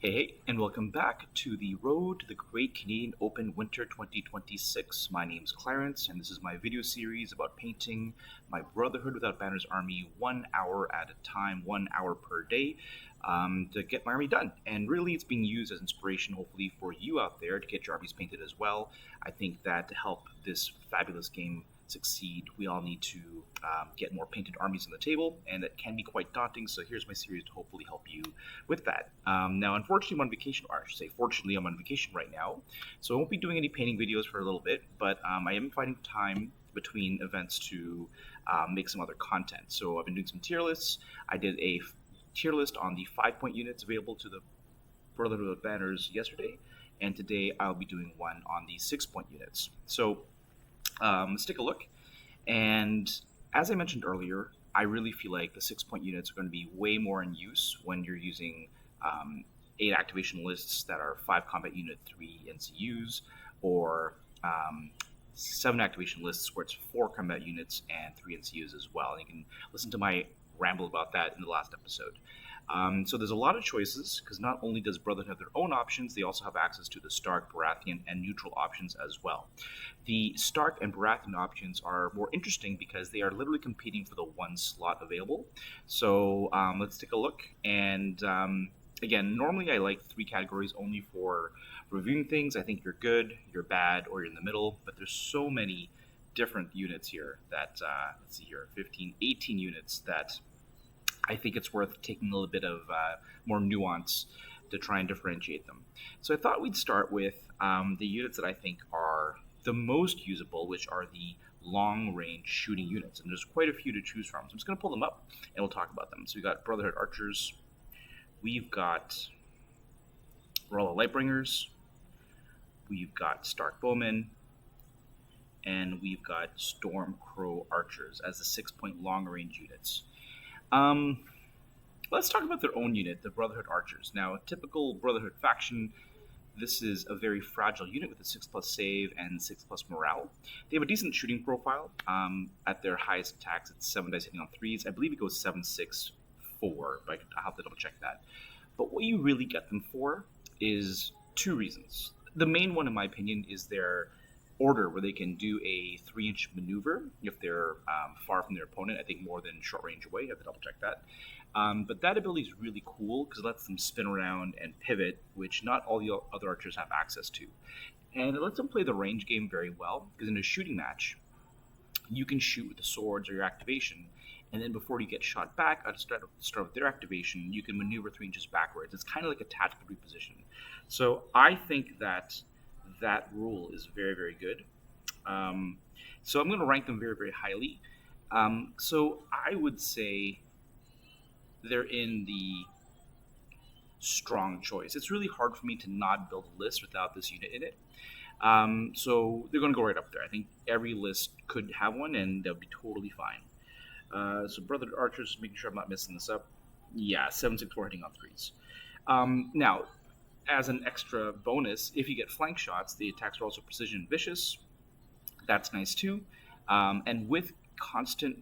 Hey, and welcome back to the Road to the Great Canadian Open Winter 2026. My name's Clarence, and this is my video series about painting my Brotherhood Without Banners army 1 hour at a time, 1 hour per day, to get my army done. And really, it's being used as inspiration, hopefully, for you out there to get your armies painted as well. I think that to help this fabulous game succeed, we all need to get more painted armies on the table, and it can be quite daunting. So here's my series to hopefully help you with that. Now, unfortunately, I'm on vacation, or I should say, fortunately, I'm on vacation right now, so I won't be doing any painting videos for a little bit. But I am finding time between events to make some other content. So I've been doing some tier lists. I did a tier list on the 5 point units available to the Brotherhood of Banners yesterday, and today I'll be doing one on the 6 point units. So let's take a look. And as I mentioned earlier, I really feel like the 6 point units are going to be way more in use when you're using 8 activation lists that are 5 combat unit, 3 NCUs, or 7 activation lists where it's 4 combat units and 3 NCUs as well. And you can listen to my ramble about that in the last episode. So there's a lot of choices because not only does Brotherhood have their own options, they also have access to the Stark, Baratheon, and neutral options as well. The Stark and Baratheon options are more interesting because they are literally competing for the one slot available. So let's take a look. And again, normally I like 3 categories only for reviewing things. I think you're good, you're bad, or you're in the middle. But there's so many different units here that, let's see here, 15, 18 units that I think it's worth taking a little bit of more nuance to try and differentiate them. So I thought we'd start with the units that I think are the most usable, which are the long-range shooting units. And there's quite a few to choose from. So I'm just going to pull them up, and we'll talk about them. So we've got Brotherhood Archers. We've got Royal Lightbringers. We've got Stark Bowmen. And we've got Stormcrow Archers as the 6 point long-range units. Let's talk about their own unit, the Brotherhood Archers. Now, a typical Brotherhood faction, this is a very fragile unit with a 6+ save and 6+ morale. They have a decent shooting profile. At their highest attacks, it's 7 dice hitting on 3s. I believe it goes 7-6-4, but I'll have to double check that. But what you really get them for is 2 reasons. The main one, in my opinion, is their order where they can do a 3-inch maneuver if they're far from their opponent. I think more than short range away. I have to double check that. But that ability is really cool because it lets them spin around and pivot, which not all the other archers have access to. And it lets them play the range game very well because in a shooting match, you can shoot with the swords or your activation, and then before you get shot back, at the start with their activation, you can maneuver 3 inches backwards. It's kind of like a tactical reposition. So I think that rule is very, very good. So I'm going to rank them very, very highly. So I would say they're in the strong choice. It's really hard for me to not build a list without this unit in it. So they're going to go right up there. I think every list could have one, and they'll be totally fine. So Brotherhood Archers, making sure I'm not messing this up. Yeah, 7-6-4 hitting on 3s. Now, as an extra bonus, if you get flank shots, the attacks are also precision and vicious. That's nice too. And with constant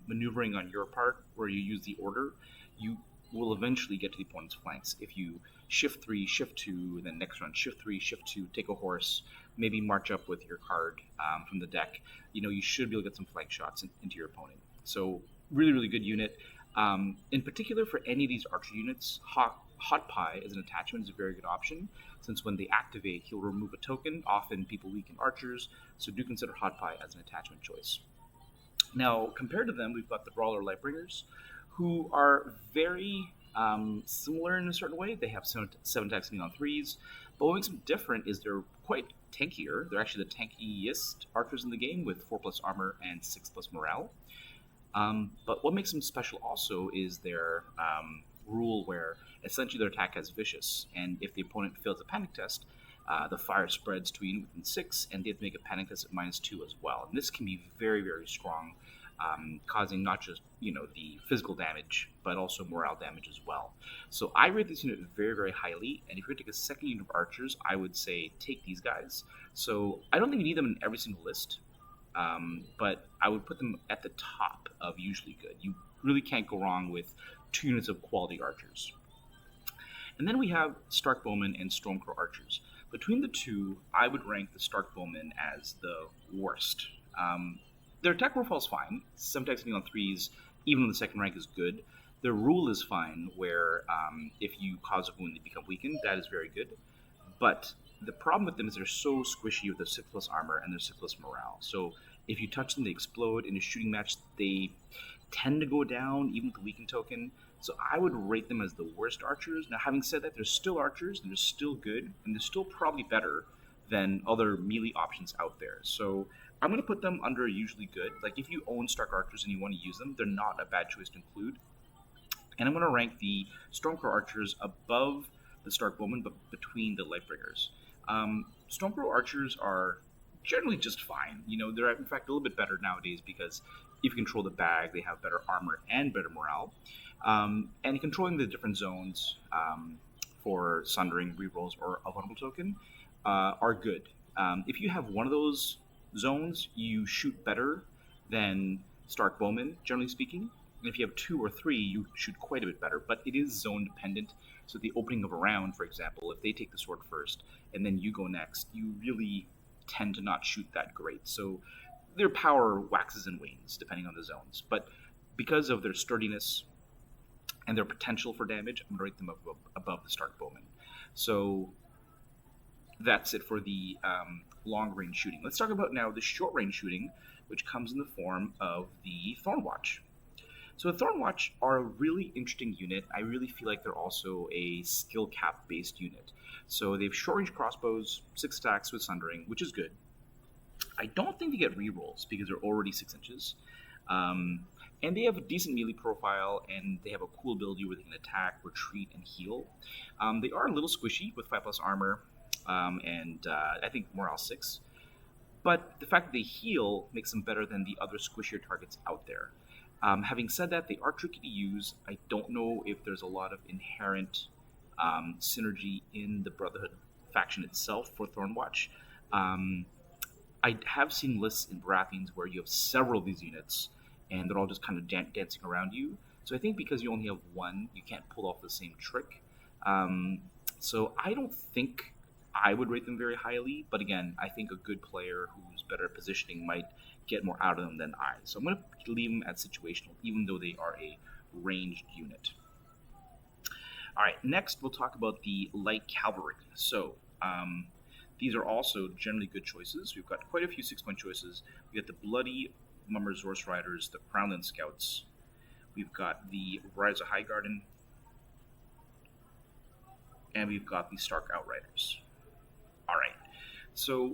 maneuvering on your part, where you use the order, you will eventually get to the opponent's flanks. If you shift 3, shift 2, then next round shift 3, shift 2, take a horse, maybe march up with your card from the deck, you should be able to get some flank shots into your opponent. So really, really good unit. In particular, for any of these archer units, Hot Pie as an attachment is a very good option, since when they activate, he'll remove a token. Often people weaken archers, so do consider Hot Pie as an attachment choice. Now, compared to them, we've got the Brawler Lightbringers, who are very similar in a certain way. They have 7 attacks hitting on 3s, but what makes them different is they're quite tankier. They're actually the tankiest archers in the game with 4+ armor and 6+ morale. But what makes them special also is their rule where essentially their attack has vicious, and if the opponent fails a panic test, the fire spreads to a unit within 6, and they have to make a panic test at -2 as well. And this can be very, very strong, causing not just the physical damage, but also morale damage as well. So I rate this unit very, very highly, and if you're going to take a second unit of archers, I would say take these guys. So I don't think you need them in every single list, but I would put them at the top of usually good. You really can't go wrong with 2 units of quality archers. And then we have Stark Bowmen and Stormcrow Archers. Between the two, I would rank the Stark Bowmen as the worst. Um, their attack profile is fine. Sometimes hitting on threes, even when the second rank is good. Their rule is fine, where if you cause a wound, they become weakened. That is very good. But the problem with them is they're so squishy with their 6 plus armor and their 6 plus morale. So if you touch them, they explode. In a shooting match, they tend to go down, even with the weakened token. So I would rate them as the worst archers. Now, having said that, they're still archers, and they're still good, and they're still probably better than other melee options out there. So I'm going to put them under usually good. Like, if you own Stark Archers and you want to use them, they're not a bad choice to include. And I'm going to rank the Stormcrow Archers above the Stark Bowmen, but between the Lightbringers. Stormcrow Archers are generally just fine. You know, they're in fact a little bit better nowadays because if you control the bag, they have better armor and better morale. And controlling the different zones for Sundering, Rerolls, or a vulnerable token are good. If you have one of those zones, you shoot better than Stark Bowmen, generally speaking. And if you have two or three, you shoot quite a bit better. But it is zone dependent. So the opening of a round, for example, if they take the sword first and then you go next, you really tend to not shoot that great. So their power waxes and wanes depending on the zones. But because of their sturdiness and their potential for damage, I'm going to rate them above the Stark Bowmen. So that's it for the long range shooting. Let's talk about now the short range shooting, which comes in the form of the Thornwatch. So the Thornwatch are a really interesting unit. I really feel like they're also a skill cap based unit. So they have short range crossbows, 6 attacks with Sundering, which is good. I don't think they get rerolls because they're already 6 inches. And they have a decent melee profile, and they have a cool ability where they can attack, retreat, and heal. They are a little squishy with 5 plus armor, and I think morale 6. But the fact that they heal makes them better than the other squishier targets out there. Having said that, they are tricky to use. I don't know if there's a lot of inherent synergy in the Brotherhood faction itself for Thornwatch. I have seen lists in Baratheons where you have several of these units, and they're all just kind of dancing around you. So I think because you only have one, you can't pull off the same trick. So I don't think I would rate them very highly, but again, I think a good player who's better at positioning might get more out of them than I. So I'm going to leave them at situational, even though they are a ranged unit. All right, next we'll talk about the light cavalry. So these are also generally good choices. We've got quite a few 6-point choices. We got the Bloody Mummers Horse Riders, the Crownland Scouts. We've got the Rise of Highgarden, and we've got the Stark Outriders. All right, so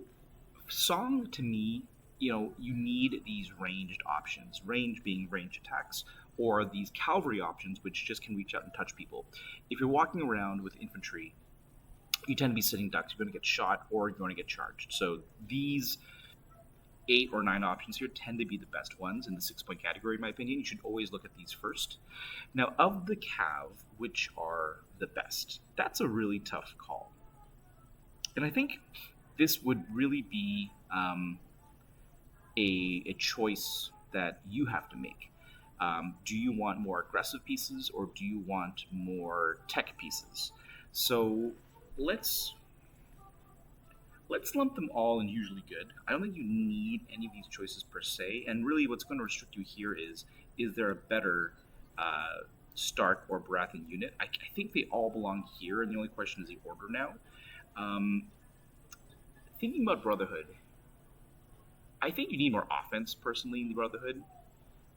Song to me, you know, you need these ranged options, range being range attacks, or these cavalry options, which just can reach out and touch people. If you're walking around with infantry, you tend to be sitting ducks. You're going to get shot or you're going to get charged. So these 8 or 9 options here tend to be the best ones in the 6-point category, in my opinion. You should always look at these first. Now, of the cav, which are the best? That's a really tough call. And I think this would really be a choice that you have to make. Do you want more aggressive pieces or do you want more tech pieces? So let's lump them all in usually good. I don't think you need any of these choices per se, and really what's going to restrict you here is there a better Stark or Baratheon unit? I think they all belong here, and the only question is the order now. Thinking about Brotherhood, I think you need more offense personally in the Brotherhood,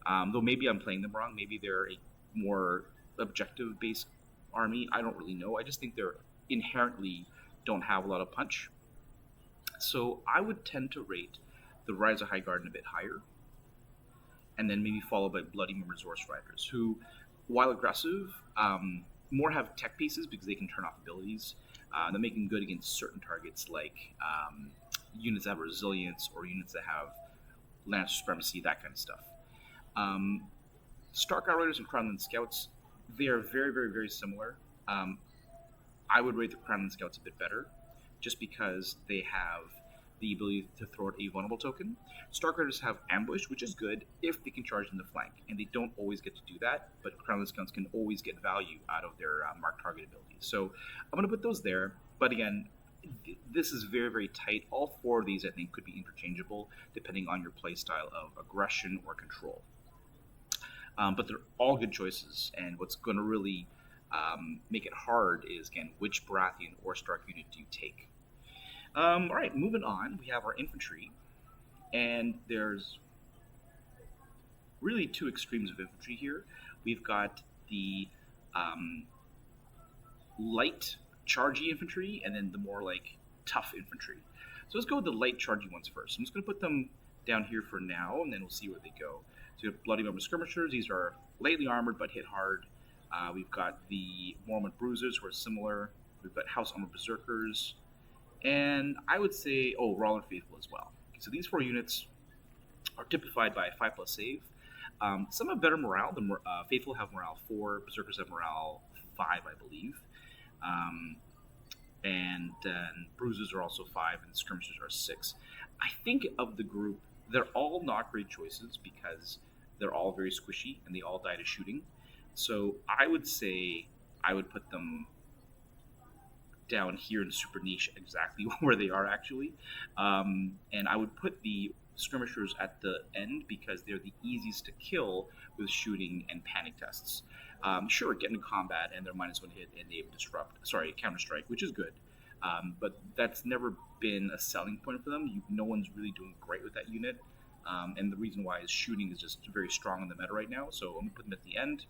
though maybe I'm playing them wrong. Maybe they're a more objective-based army. I don't really know. I just think they're inherently don't have a lot of punch. So I would tend to rate the Rise of Highgarden a bit higher, and then maybe followed by Bloody Mummers Horse Riders, who, while aggressive, more have tech pieces because they can turn off abilities. That make them good against certain targets like units that have resilience or units that have land supremacy, that kind of stuff. Stark Outriders and Crownland Scouts, they are very, very, very similar. I would rate the Crownland Scouts a bit better, just because they have the ability to throw out a vulnerable token. Starkriders have Ambush, which is good if they can charge in the flank, and they don't always get to do that, but Crownless Guns can always get value out of their mark target abilities. So I'm going to put those there, but again, this is very, very tight. All four of these, I think, could be interchangeable depending on your playstyle of aggression or control. But they're all good choices, and what's going to really make it hard is, again, which Baratheon or Stark unit do you take? All right, moving on, we have our infantry, and there's really two extremes of infantry here. We've got the light chargy infantry, and then the more like tough infantry. So let's go with the light chargy ones first. I'm just going to put them down here for now, and then we'll see where they go. So we have Bloody Mummer Skirmishers. These are lightly armored but hit hard. We've got the Mormont Bruisers, who are similar. We've got House Armor Berserkers. And I would say, Rawlin Faithful as well. Okay, so these four units are typified by a 5+ save. Some have better morale. The Faithful have morale 4. Berserkers have morale 5, I believe. And then Bruisers are also 5, and Skirmishers are 6. I think of the group, they're all not great choices because they're all very squishy and they all die to shooting. So I would say I would put them down here in super niche, exactly where they are actually. And I would put the Skirmishers at the end because they're the easiest to kill with shooting and panic tests. Sure, get into combat and they're -1 hit and they have counter strike, which is good. But that's never been a selling point for them. No one's really doing great with that unit. And the reason why is shooting is just very strong in the meta right now. So I'm going to put them at the end.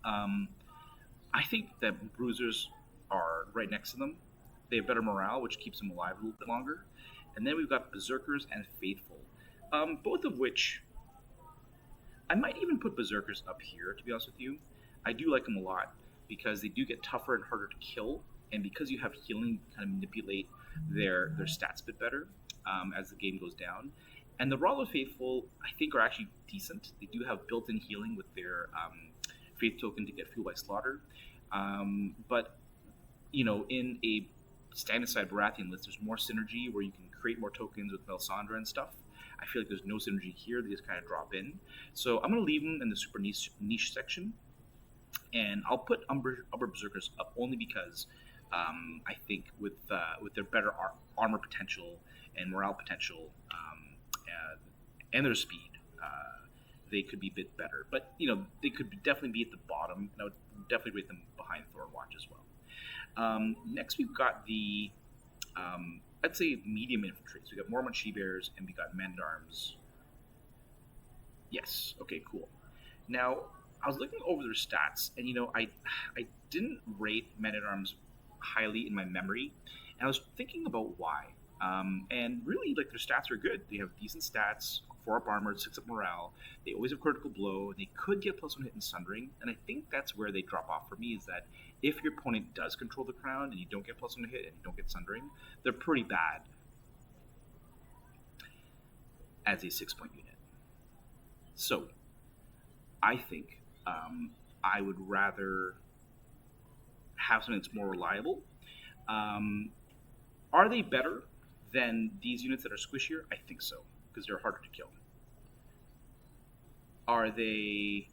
I think that Bruisers are right next to them. They have better morale, which keeps them alive a little bit longer. And then we've got Berserkers and Faithful, both of which I might even put Berserkers up here, to be honest with you. I do like them a lot because they do get tougher and harder to kill, and because you have healing, you kind of manipulate their stats a bit better as the game goes down. And the Rawlin Faithful, I think, are actually decent. They do have built-in healing with their Faith token to get Fuel by Slaughter. But, in a stand-aside Baratheon list, there's more synergy where you can create more tokens with Melisandre and stuff. I feel like there's no synergy here. They just kind of drop in. So I'm going to leave them in the super niche section. And I'll put Umber Berserkers up only because I think with their better armor potential and morale potential and their speed, they could be a bit better. But, they could definitely be at the bottom, and I would definitely rate them behind Thornwatch as well. Next, we've got the, I'd say, medium infantry. So we've got Mormont She-Bears, and we've got Men-at-Arms. Yes, okay, cool. Now, I was looking over their stats, and, I didn't rate Men-at-Arms highly in my memory, and I was thinking about why. And really, their stats are good. They have decent stats, 4-up armor, 6-up morale. They always have critical blow. They could get +1 hit in sundering, and I think that's where they drop off for me, is that if your opponent does control the crown and you don't get +1 hit and you don't get sundering, they're pretty bad as a 6-point unit. So, I think I would rather have something that's more reliable. Are they better than these units that are squishier? I think so, because they're harder to kill. Are they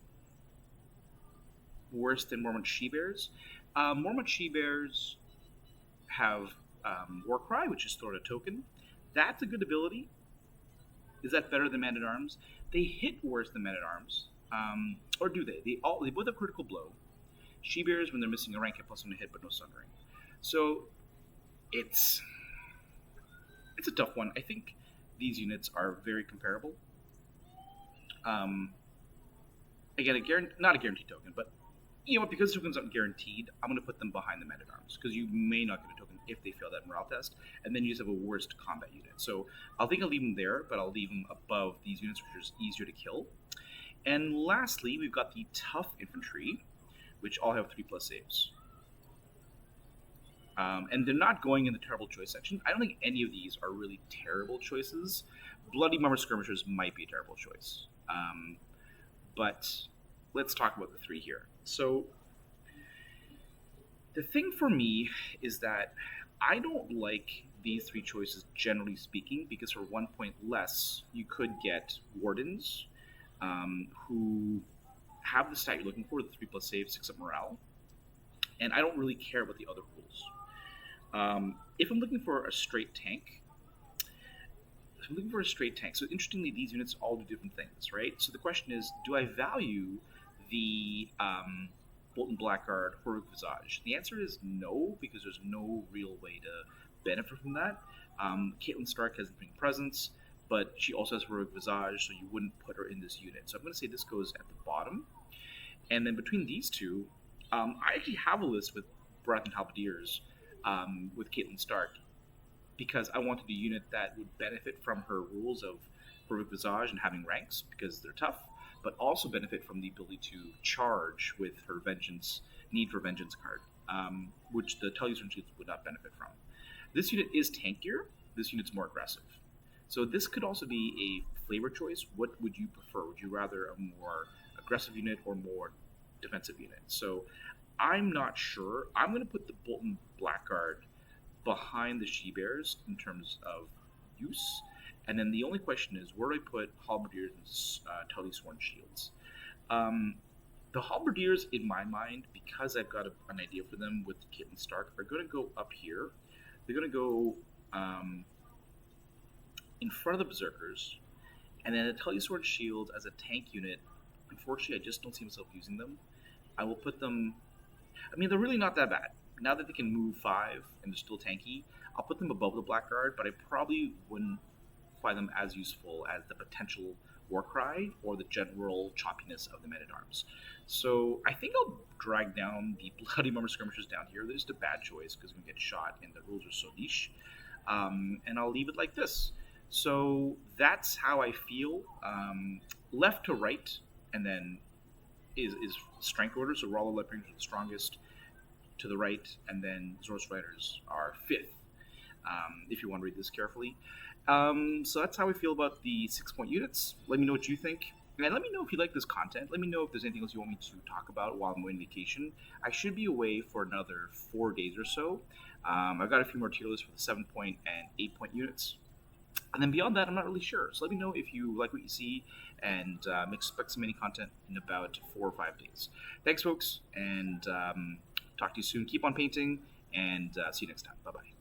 worse than Mormont She-Bears? Mormont She-Bears have Warcry, which is throw out a token. That's a good ability. Is that better than Men-at-Arms? They hit worse than Men-at-Arms. Or do they? They both have critical blow. She-Bears, when they're missing a rank, get +1 hit, but no sundering. So, it's a tough one. I think these units are very comparable. Again, not a guaranteed token, but because tokens aren't guaranteed, I'm going to put them behind the Men-at-Arms because you may not get a token if they fail that morale test, and then you just have a worst combat unit. So I'll leave them there, but I'll leave them above these units, which are easier to kill. And lastly, we've got the tough infantry, which all have 3+ saves. And they're not going in the terrible choice section. I don't think any of these are really terrible choices. Bloody Mummer Skirmishers might be a terrible choice. But let's talk about the 3 here. So the thing for me is that I don't like these three choices, generally speaking, because for 1 point less, you could get wardens who have the stat you're looking for, the 3 plus save, 6 up morale, and I don't really care about the other rules. If I'm looking for a straight tank, so interestingly, these units all do different things, right? So the question is, do I value the Bolton Blackguard Horrific Visage? The answer is no, because there's no real way to benefit from that. Caitlin Stark has Bring Presence, but she also has Horrific Visage, so you wouldn't put her in this unit. So I'm going to say this goes at the bottom. And then between these two, I actually have a list with Breath and Halberdiers with Caitlin Stark, because I wanted a unit that would benefit from her rules of Horrific Visage and having ranks, because they're tough, but also benefit from the ability to charge with her Need for Vengeance card, which the Telluride Shields would not benefit from. This unit is tankier. This unit's more aggressive. So this could also be a flavor choice. What would you prefer? Would you rather a more aggressive unit or more defensive unit? So I'm not sure. I'm going to put the Bolton Blackguard behind the She-Bears in terms of use. And then the only question is, where do I put Halberdiers and Tully Sworn Shields? The Halberdiers, in my mind, because I've got an idea for them with Caitlin Stark, are going to go up here. They're going to go in front of the Berserkers. And then the Tully Sworn Shields as a tank unit, unfortunately, I just don't see myself using them. I will put them... I mean, they're really not that bad. Now that they can move 5 and they're still tanky, I'll put them above the Blackguard, but I probably wouldn't find them as useful as the potential Warcry or the general choppiness of the Men-at-Arms. So I think I'll drag down the Bloody Mummer Skirmishers down here. They're just a bad choice because we get shot and the rules are so niche. And I'll leave it like this. So that's how I feel. Left to right, and then is strength order. So Rollo Leoparders are the strongest to the right, and then Zorus Riders are 5th, if you want to read this carefully. So that's how I feel about the 6-point units. Let me know what you think. And let me know if you like this content. Let me know if there's anything else you want me to talk about while I'm away on vacation. I should be away for another 4 days or so. I've got a few more tier lists for the 7-point and 8-point units. And then beyond that, I'm not really sure. So let me know if you like what you see, and expect some mini content in about 4 or 5 days. Thanks, folks, and talk to you soon. Keep on painting, and see you next time. Bye-bye.